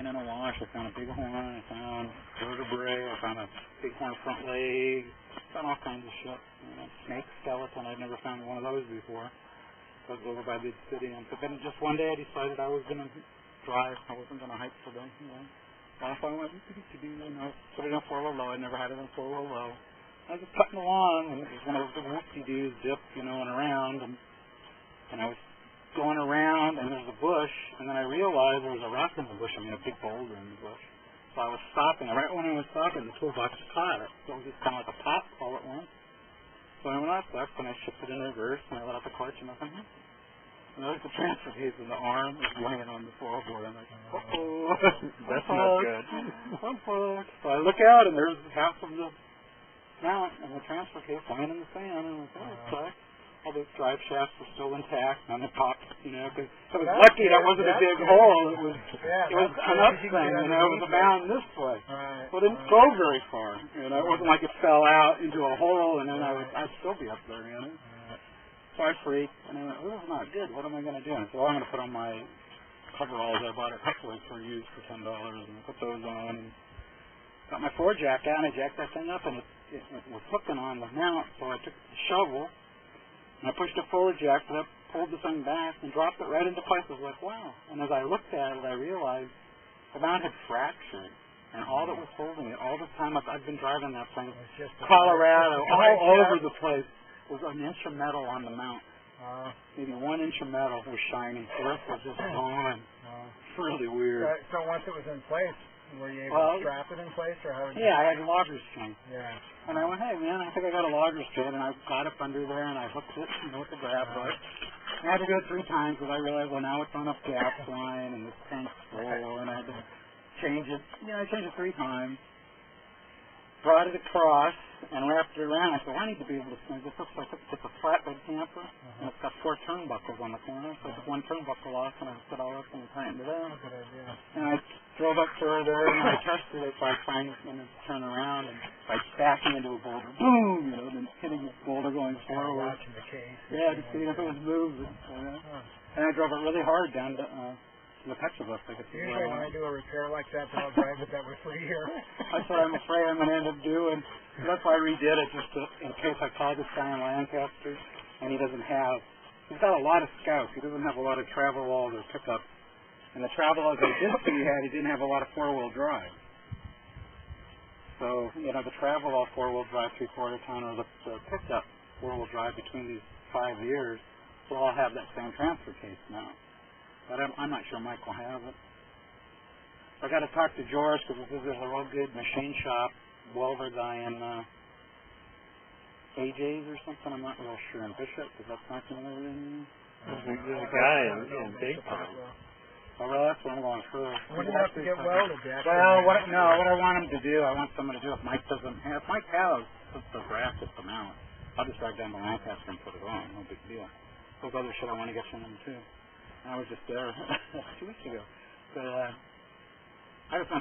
looking in a wash. I found a big horn. I found vertebrae. I found a big horn front leg. Found all kinds of shit. Snake skeleton. I'd never found one of those before. I was over by the obsidian. But then just one day I decided I was going to drive. I wasn't going to hike for them. Off I went, put it in four-wheel low. I never had it in four-wheel low. I was just putting along, and it was one of those whoop-de-doos, dip, and around. And I was going around, and there was a bush, and then I realized there was a rock in the bush. A big boulder in the bush. So I was stopping. Right when I was stopping, the toolbox caught it. So it was just kind of like a pop all at once. So I went off left, and I shifted in reverse, and I let out the clutch, and nothing happened. And there was the transfer case in the arm was laying on the floorboard. I'm like, uh-oh. That's not good. So I look out, and there's half of the mount and the transfer case lying in the sand. And I'm like, oh, that sucks. All the drive shafts were still intact, and it popped, because I was lucky that wasn't a big hole. It was an upswing, it was a mound this way. Right. So it didn't go very far. It wasn't like it fell out into a hole, and then I'd still be up there, So I freaked, and I went, this is not good. What am I going to do? And so I'm going to put on my coveralls I bought at Hustler for used for $10, and put those on, and got my floor jack out, and I jacked that thing up, and it was hooking on the mount, so I took the shovel, and I pushed it forward, jacked it up, pulled the thing back, and dropped it right into place. I was like, wow. And as I looked at it, I realized the mount had fractured. And all that was holding it, all the time I've been driving that thing, Colorado, all over the place, was an inch of metal on the mount. Maybe 1 inch of metal was shining. The rest was just gone. It's really weird. So once it was in place, were you able to strap it in place, or how? Yeah, I had a logger string. Yeah. And I went, hey man, I think I got a logger string, and I got up under there and I hooked it, with the grab hook. I had to do it 3 times because I realized, well, now it's on a gas line and this tank's full, and I had to change it. I changed it 3 times. Brought it across and wrapped it around. I said, well, I need to be able to swing this. Looks like it's a flatbed camper, and it's got 4 turnbuckles on the corner. So I took 1 turnbuckle off, and I hooked it all up and tightened it up. Good idea. And I drove up further, and I tested it by trying to turn around and by stacking into a boulder. Boom! Then hitting the boulder going forward. Watching the case. Yeah, to see if it was moving. And I drove it really hard down to the Petrobus. Usually when I do a repair like that, then I'll drive it that way for a year. That's what I'm afraid I'm going to end up doing. So that's why I redid it, just in case I call this guy in Lancaster, and he's got a lot of scouts. He doesn't have a lot of travel walls or pickups. And the travel walls I did see he didn't have a lot of 4-wheel drive. So, the travel wall 4-wheel drive 3/4 ton, or the pickup 4-wheel drive between these 5 years will all have that same transfer case now. But I'm not sure Mike will have it. I got to talk to George because there's a real good machine shop welder guy in AJ's or something. I'm not real sure in Bishop because that's not going to live in. There's a guy in Big Pond. Oh, well, that's what I'm going through. Wouldn't have to get welded, Jack. Well, what I want him to do, I want someone to do if Mike doesn't have. If Mike has the bracket, the mount, I'll just drive down to Lancaster and put it on. No big deal. Those other shit I want to get from him too. I was just there 2 weeks ago. But I just want